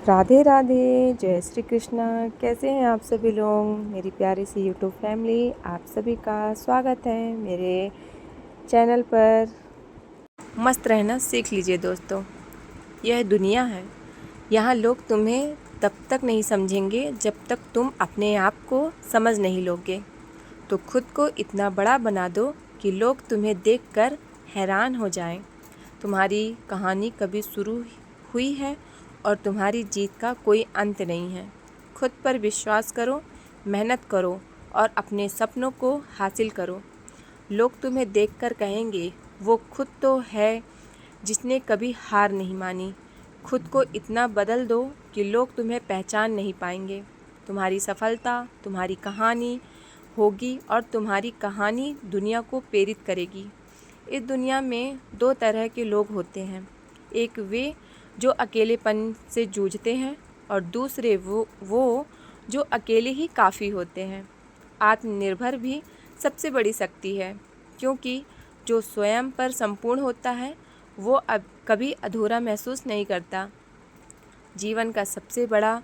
राधे राधे, जय श्री कृष्णा। कैसे हैं आप सभी लोग? मेरी प्यारी सी यूट्यूब फैमिली, आप सभी का स्वागत है मेरे चैनल पर। मस्त रहना सीख लीजिए दोस्तों। यह दुनिया है, यहाँ लोग तुम्हें तब तक नहीं समझेंगे जब तक तुम अपने आप को समझ नहीं लोगे। तो खुद को इतना बड़ा बना दो कि लोग तुम्हें देखकर हैरान हो जाएं। तुम्हारी कहानी कभी शुरू हुई है और तुम्हारी जीत का कोई अंत नहीं है। खुद पर विश्वास करो, मेहनत करो और अपने सपनों को हासिल करो। लोग तुम्हें देखकर कहेंगे, वो खुद तो है जिसने कभी हार नहीं मानी। खुद को इतना बदल दो कि लोग तुम्हें पहचान नहीं पाएंगे। तुम्हारी सफलता तुम्हारी कहानी होगी और तुम्हारी कहानी दुनिया को प्रेरित करेगी। इस दुनिया में दो तरह के लोग होते हैं, एक वे जो अकेलेपन से जूझते हैं और दूसरे वो जो अकेले ही काफ़ी होते हैं। आत्मनिर्भर भी सबसे बड़ी शक्ति है, क्योंकि जो स्वयं पर संपूर्ण होता है वो अब कभी अधूरा महसूस नहीं करता। जीवन का सबसे बड़ा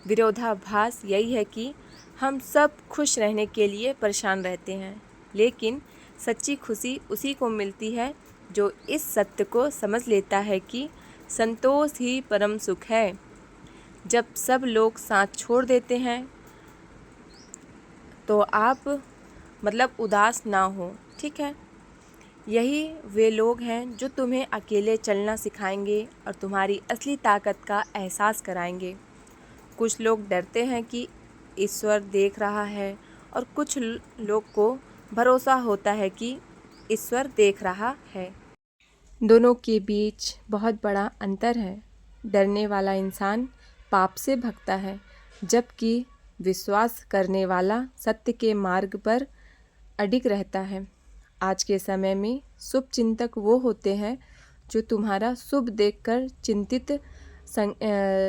विरोधाभास यही है कि हम सब खुश रहने के लिए परेशान रहते हैं, लेकिन सच्ची खुशी उसी को मिलती है जो इस सत्य को समझ लेता है कि संतोष ही परम सुख है। जब सब लोग साथ छोड़ देते हैं तो आप उदास ना हो, ठीक है। यही वे लोग हैं जो तुम्हें अकेले चलना सिखाएंगे और तुम्हारी असली ताकत का एहसास कराएंगे। कुछ लोग डरते हैं कि ईश्वर देख रहा है और कुछ लोग को भरोसा होता है कि ईश्वर देख रहा है। दोनों के बीच बहुत बड़ा अंतर है। डरने वाला इंसान पाप से भागता है, जबकि विश्वास करने वाला सत्य के मार्ग पर अडिग रहता है। आज के समय में शुभ चिंतक वो होते हैं जो तुम्हारा शुभ देखकर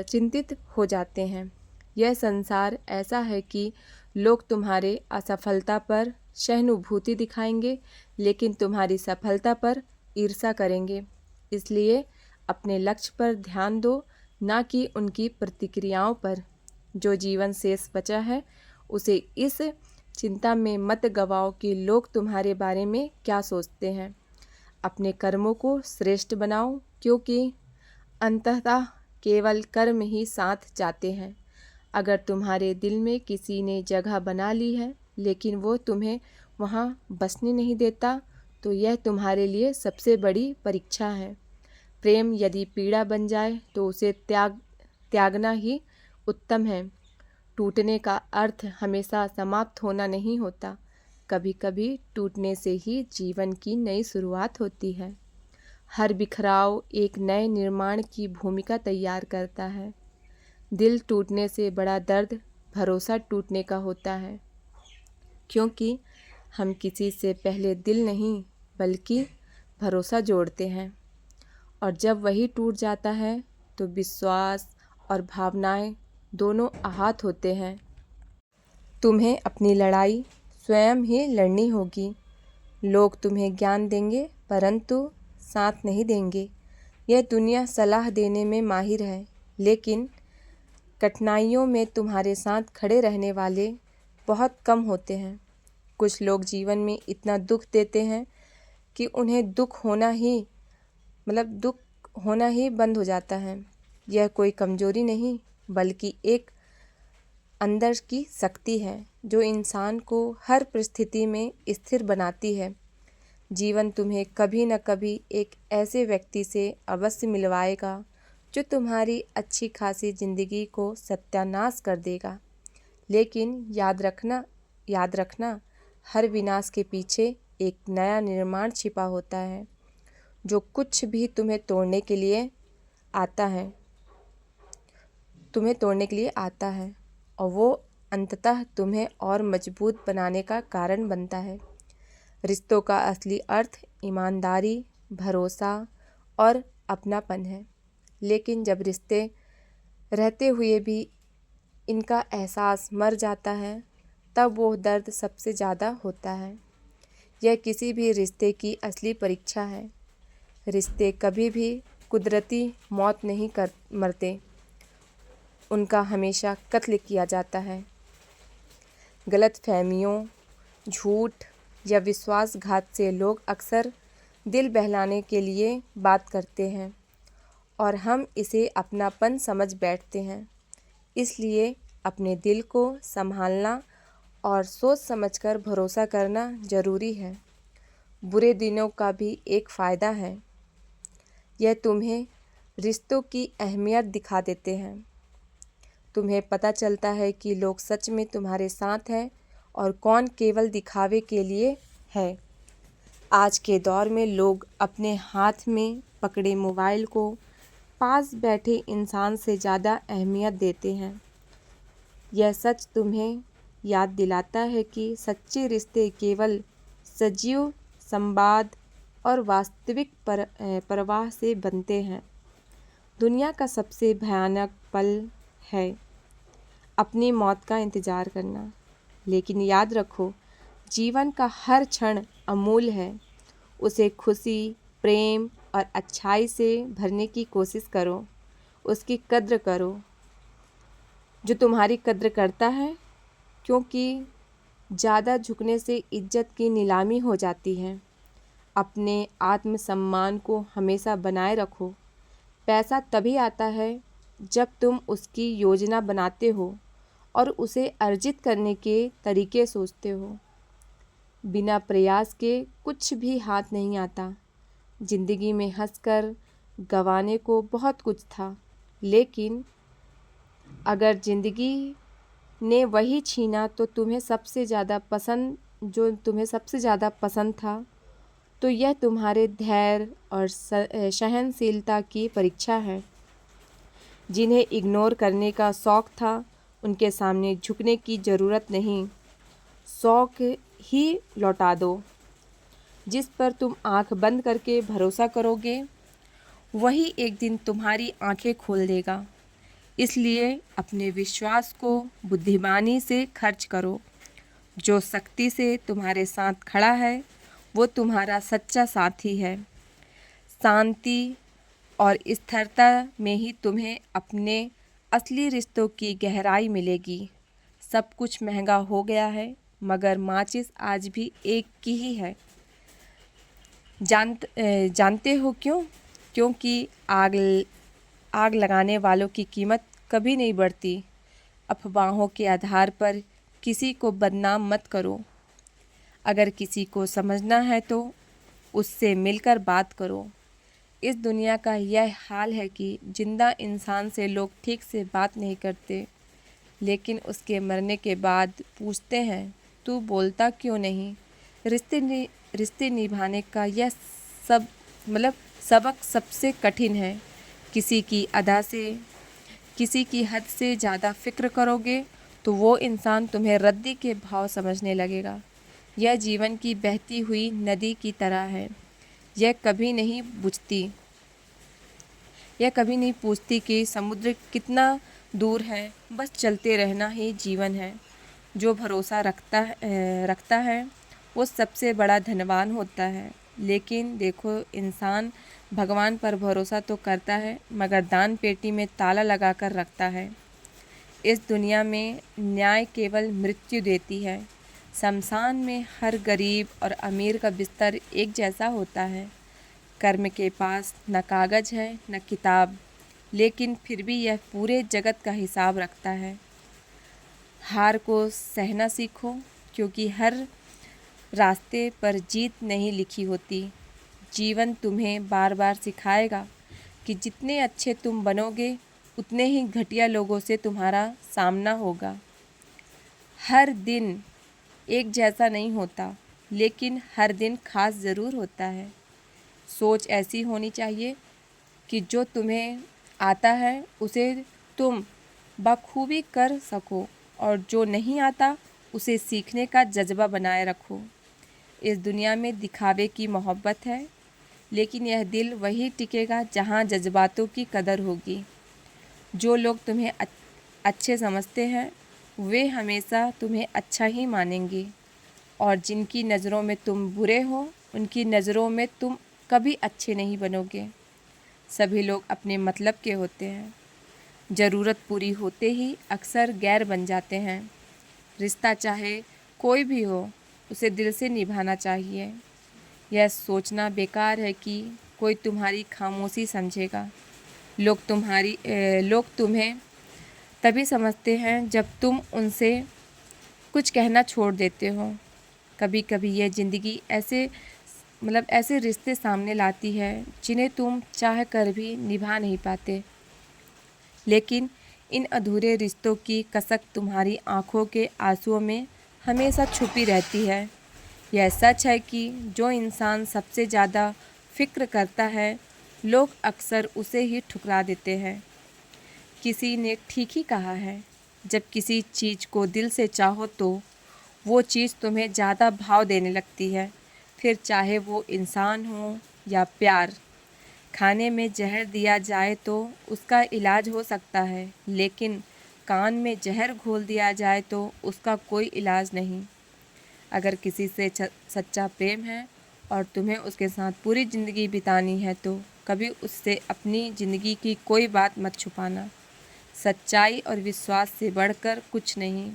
चिंतित हो जाते हैं। यह संसार ऐसा है कि लोग तुम्हारे असफलता पर सहानुभूति दिखाएंगे, लेकिन तुम्हारी सफलता पर ईर्ष्या करेंगे। इसलिए अपने लक्ष्य पर ध्यान दो, ना कि उनकी प्रतिक्रियाओं पर। जो जीवन शेष बचा है उसे इस चिंता में मत गवाओ कि लोग तुम्हारे बारे में क्या सोचते हैं। अपने कर्मों को श्रेष्ठ बनाओ, क्योंकि अंततः केवल कर्म ही साथ जाते हैं। अगर तुम्हारे दिल में किसी ने जगह बना ली है लेकिन वो तुम्हें वहाँ बसने नहीं देता, तो यह तुम्हारे लिए सबसे बड़ी परीक्षा है। प्रेम यदि पीड़ा बन जाए तो उसे त्यागना ही उत्तम है। टूटने का अर्थ हमेशा समाप्त होना नहीं होता। कभी कभी टूटने से ही जीवन की नई शुरुआत होती है। हर बिखराव एक नए निर्माण की भूमिका तैयार करता है। दिल टूटने से बड़ा दर्द भरोसा टूटने का होता है, क्योंकि हम किसी से पहले दिल नहीं बल्कि भरोसा जोड़ते हैं, और जब वही टूट जाता है तो विश्वास और भावनाएं दोनों आहत होते हैं। तुम्हें अपनी लड़ाई स्वयं ही लड़नी होगी। लोग तुम्हें ज्ञान देंगे परंतु साथ नहीं देंगे। यह दुनिया सलाह देने में माहिर है, लेकिन कठिनाइयों में तुम्हारे साथ खड़े रहने वाले बहुत कम होते हैं। कुछ लोग जीवन में इतना दुख देते हैं कि उन्हें दुख होना ही बंद हो जाता है। यह कोई कमजोरी नहीं बल्कि एक अंदर की शक्ति है जो इंसान को हर परिस्थिति में स्थिर बनाती है। जीवन तुम्हें कभी न कभी एक ऐसे व्यक्ति से अवश्य मिलवाएगा जो तुम्हारी अच्छी खासी जिंदगी को सत्यानाश कर देगा। लेकिन याद रखना, हर विनाश के पीछे एक नया निर्माण छिपा होता है। जो कुछ भी तुम्हें तोड़ने के लिए आता है और वो अंततः तुम्हें और मजबूत बनाने का कारण बनता है। रिश्तों का असली अर्थ ईमानदारी, भरोसा और अपनापन है, लेकिन जब रिश्ते रहते हुए भी इनका एहसास मर जाता है, तब वो दर्द सबसे ज़्यादा होता है। यह किसी भी रिश्ते की असली परीक्षा है। रिश्ते कभी भी कुदरती मौत नहीं मरते, उनका हमेशा कत्ल किया जाता है। गलतफहमियों, झूठ या विश्वासघात से लोग अक्सर दिल बहलाने के लिए बात करते हैं और हम इसे अपनापन समझ बैठते हैं। इसलिए अपने दिल को संभालना और सोच समझकर भरोसा करना ज़रूरी है। बुरे दिनों का भी एक फ़ायदा है, यह तुम्हें रिश्तों की अहमियत दिखा देते हैं। तुम्हें पता चलता है कि लोग सच में तुम्हारे साथ हैं और कौन केवल दिखावे के लिए है। आज के दौर में लोग अपने हाथ में पकड़े मोबाइल को पास बैठे इंसान से ज़्यादा अहमियत देते हैं। यह सच तुम्हें याद दिलाता है कि सच्चे रिश्ते केवल सजीव संवाद और वास्तविक परवाह से बनते हैं। दुनिया का सबसे भयानक पल है अपनी मौत का इंतज़ार करना, लेकिन याद रखो, जीवन का हर क्षण अमूल्य है। उसे खुशी, प्रेम और अच्छाई से भरने की कोशिश करो। उसकी कद्र करो जो तुम्हारी कद्र करता है, क्योंकि ज़्यादा झुकने से इज्जत की नीलामी हो जाती है। अपने आत्मसम्मान को हमेशा बनाए रखो। पैसा तभी आता है जब तुम उसकी योजना बनाते हो और उसे अर्जित करने के तरीके सोचते हो। बिना प्रयास के कुछ भी हाथ नहीं आता। जिंदगी में हंसकर गंवाने को बहुत कुछ था, लेकिन अगर जिंदगी ने वही छीना तो तुम्हें सबसे ज़्यादा पसंद था, तो यह तुम्हारे धैर्य और सहनशीलता की परीक्षा है। जिन्हें इग्नोर करने का शौक़ था, उनके सामने झुकने की ज़रूरत नहीं, शौक़ ही लौटा दो। जिस पर तुम आंख बंद करके भरोसा करोगे, वही एक दिन तुम्हारी आंखें खोल देगा। इसलिए अपने विश्वास को बुद्धिमानी से खर्च करो। जो सख्ती से तुम्हारे साथ खड़ा है, वो तुम्हारा सच्चा साथी है। शांति और स्थिरता में ही तुम्हें अपने असली रिश्तों की गहराई मिलेगी। सब कुछ महंगा हो गया है, मगर माचिस आज भी एक की ही है। जानते हो क्यों? क्योंकि आग लगाने वालों की कीमत कभी नहीं बढ़ती। अफवाहों के आधार पर किसी को बदनाम मत करो। अगर किसी को समझना है तो उससे मिलकर बात करो। इस दुनिया का यह हाल है कि जिंदा इंसान से लोग ठीक से बात नहीं करते, लेकिन उसके मरने के बाद पूछते हैं, तू बोलता क्यों नहीं? रिश्ते निभाने का यह सबक सबसे कठिन है। किसी की अदा से, किसी की हद से ज़्यादा फिक्र करोगे तो वो इंसान तुम्हें रद्दी के भाव समझने लगेगा। यह जीवन की बहती हुई नदी की तरह है। यह कभी नहीं पूछती कि समुद्र कितना दूर है, बस चलते रहना ही जीवन है। जो भरोसा रखता है वो सबसे बड़ा धनवान होता है। लेकिन देखो, इंसान भगवान पर भरोसा तो करता है, मगर दान पेटी में ताला लगा कर रखता है। इस दुनिया में न्याय केवल मृत्यु देती है। शमशान में हर गरीब और अमीर का बिस्तर एक जैसा होता है। कर्म के पास न कागज़ है न किताब, लेकिन फिर भी यह पूरे जगत का हिसाब रखता है। हार को सहना सीखो, क्योंकि हर रास्ते पर जीत नहीं लिखी होती। जीवन तुम्हें बार बार सिखाएगा कि जितने अच्छे तुम बनोगे, उतने ही घटिया लोगों से तुम्हारा सामना होगा। हर दिन एक जैसा नहीं होता, लेकिन हर दिन खास ज़रूर होता है। सोच ऐसी होनी चाहिए कि जो तुम्हें आता है उसे तुम बखूबी कर सको, और जो नहीं आता उसे सीखने का जज्बा बनाए रखो। इस दुनिया में दिखावे की मोहब्बत है, लेकिन यह दिल वही टिकेगा जहाँ जज्बातों की कदर होगी। जो लोग तुम्हें अच्छे समझते हैं, वे हमेशा तुम्हें अच्छा ही मानेंगे, और जिनकी नज़रों में तुम बुरे हो, उनकी नज़रों में तुम कभी अच्छे नहीं बनोगे। सभी लोग अपने मतलब के होते हैं। ज़रूरत पूरी होते ही अक्सर गैर बन जाते हैं। रिश्ता चाहे कोई भी हो, उसे दिल से निभाना चाहिए। यह सोचना बेकार है कि कोई तुम्हारी खामोशी समझेगा। लोग तुम्हें तभी समझते हैं जब तुम उनसे कुछ कहना छोड़ देते हो। कभी कभी यह ज़िंदगी ऐसे रिश्ते सामने लाती है जिन्हें तुम चाह कर भी निभा नहीं पाते। लेकिन इन अधूरे रिश्तों की कसक तुम्हारी आंखों के आंसुओं में हमेशा छुपी रहती है। यह सच है कि जो इंसान सबसे ज़्यादा फिक्र करता है, लोग अक्सर उसे ही ठुकरा देते हैं। किसी ने ठीक ही कहा है, जब किसी चीज़ को दिल से चाहो तो वो चीज़ तुम्हें ज़्यादा भाव देने लगती है, फिर चाहे वो इंसान हो या प्यार। खाने में जहर दिया जाए तो उसका इलाज हो सकता है, लेकिन कान में जहर घोल दिया जाए तो उसका कोई इलाज नहीं। अगर किसी से सच्चा प्रेम है और तुम्हें उसके साथ पूरी ज़िंदगी बितानी है तो कभी उससे अपनी ज़िंदगी की कोई बात मत छुपाना। सच्चाई और विश्वास से बढ़कर कुछ नहीं।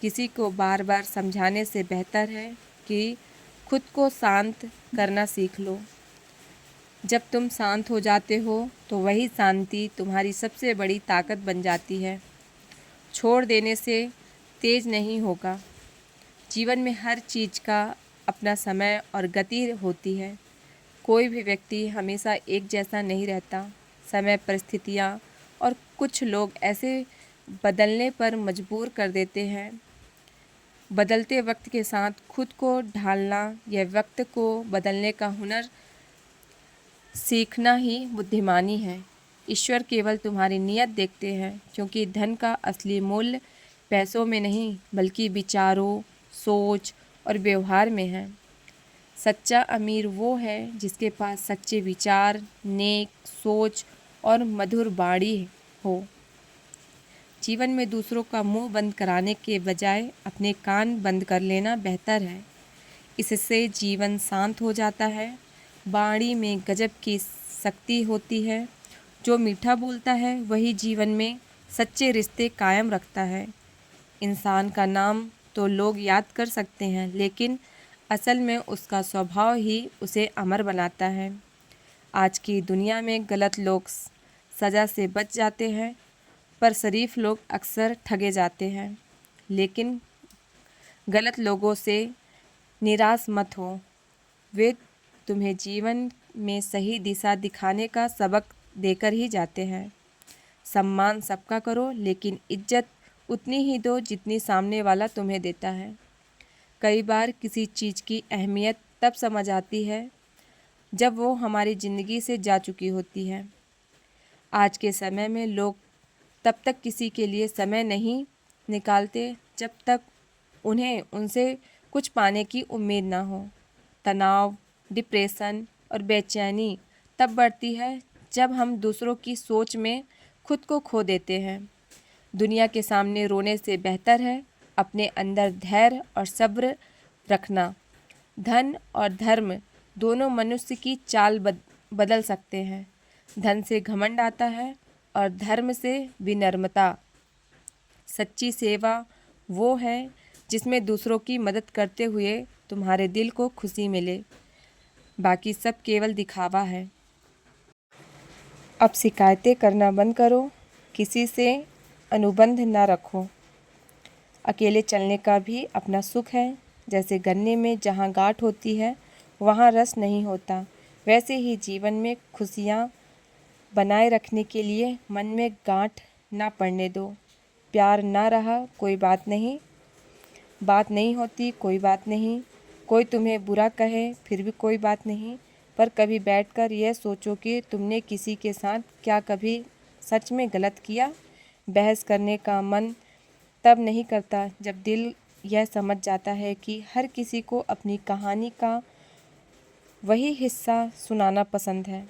किसी को बार बार समझाने से बेहतर है कि खुद को शांत करना सीख लो। जब तुम शांत हो जाते हो तो वही शांति तुम्हारी सबसे बड़ी ताकत बन जाती है। छोड़ देने से तेज नहीं होगा। जीवन में हर चीज़ का अपना समय और गति होती है। कोई भी व्यक्ति हमेशा एक जैसा नहीं रहता। समय, परिस्थितियाँ और कुछ लोग ऐसे बदलने पर मजबूर कर देते हैं। बदलते वक्त के साथ खुद को ढालना या वक्त को बदलने का हुनर सीखना ही बुद्धिमानी है। ईश्वर केवल तुम्हारी नियत देखते हैं, क्योंकि धन का असली मूल्य पैसों में नहीं बल्कि विचारों, सोच और व्यवहार में है। सच्चा अमीर वो है जिसके पास सच्चे विचार, नेक सोच और मधुर वाणी हो। जीवन में दूसरों का मुंह बंद कराने के बजाय अपने कान बंद कर लेना बेहतर है। इससे जीवन शांत हो जाता है। वाणी में गजब की शक्ति होती है। जो मीठा बोलता है वही जीवन में सच्चे रिश्ते कायम रखता है। इंसान का नाम तो लोग याद कर सकते हैं, लेकिन असल में उसका स्वभाव ही उसे अमर बनाता है। आज की दुनिया में गलत लोग सज़ा से बच जाते हैं, पर शरीफ लोग अक्सर ठगे जाते हैं। लेकिन गलत लोगों से निराश मत हो। वे तुम्हें जीवन में सही दिशा दिखाने का सबक देकर ही जाते हैं। सम्मान सबका करो, लेकिन इज्जत उतनी ही दो जितनी सामने वाला तुम्हें देता है। कई बार किसी चीज़ की अहमियत तब समझ आती है जब वो हमारी ज़िंदगी से जा चुकी होती है। आज के समय में लोग तब तक किसी के लिए समय नहीं निकालते जब तक उन्हें उनसे कुछ पाने की उम्मीद ना हो। तनाव, डिप्रेशन और बेचैनी तब बढ़ती है जब हम दूसरों की सोच में खुद को खो देते हैं। दुनिया के सामने रोने से बेहतर है अपने अंदर धैर्य और सब्र रखना। धन और धर्म दोनों मनुष्य की चाल बदल सकते हैं। धन से घमंड आता है और धर्म से विनम्रता। सच्ची सेवा वो है जिसमें दूसरों की मदद करते हुए तुम्हारे दिल को खुशी मिले। बाकी सब केवल दिखावा है। अब शिकायतें करना बंद करो। किसी से अनुबंध ना रखो। अकेले चलने का भी अपना सुख है। जैसे गन्ने में जहाँ गांठ होती है वहाँ रस नहीं होता, वैसे ही जीवन में खुशियाँ बनाए रखने के लिए मन में गांठ ना पड़ने दो। प्यार ना रहा कोई बात नहीं होती कोई बात नहीं। कोई तुम्हें बुरा कहे फिर भी कोई बात नहीं, पर कभी बैठकर यह सोचो कि तुमने किसी के साथ क्या कभी सच में गलत किया। बहस करने का मन तब नहीं करता जब दिल यह समझ जाता है कि हर किसी को अपनी कहानी का वही हिस्सा सुनाना पसंद है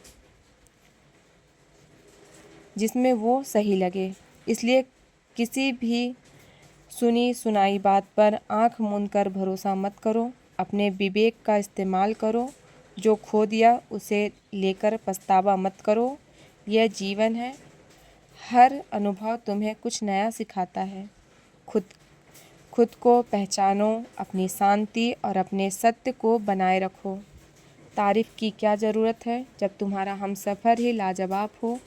जिसमें वो सही लगे। इसलिए किसी भी सुनी सुनाई बात पर आंख मूंद कर भरोसा मत करो। अपने विवेक का इस्तेमाल करो। जो खो दिया उसे लेकर पछतावा मत करो। यह जीवन है, हर अनुभव तुम्हें कुछ नया सिखाता है। खुद को पहचानो, अपनी शांति और अपने सत्य को बनाए रखो। तारीफ़ की क्या ज़रूरत है जब तुम्हारा हमसफ़र ही लाजवाब हो।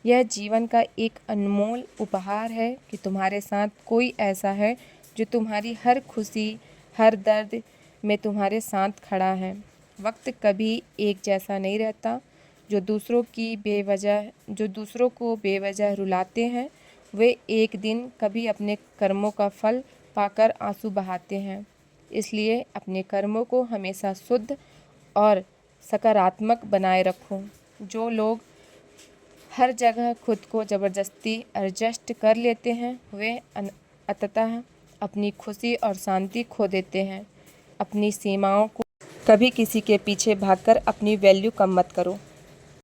यह जीवन का एक अनमोल उपहार है कि तुम्हारे साथ कोई ऐसा है जो तुम्हारी हर खुशी, हर दर्द में तुम्हारे साथ खड़ा है। वक्त कभी एक जैसा नहीं रहता। जो दूसरों को बेवजह रुलाते हैं, वे एक दिन कभी अपने कर्मों का फल पाकर आंसू बहाते हैं। इसलिए अपने कर्मों को हमेशा शुद्ध और सकारात्मक बनाए रखो। जो लोग हर जगह खुद को ज़बरदस्ती एडजस्ट कर लेते हैं, वे अंततः अपनी खुशी और शांति खो देते हैं। अपनी सीमाओं को कभी किसी के पीछे भागकर अपनी वैल्यू कम मत करो।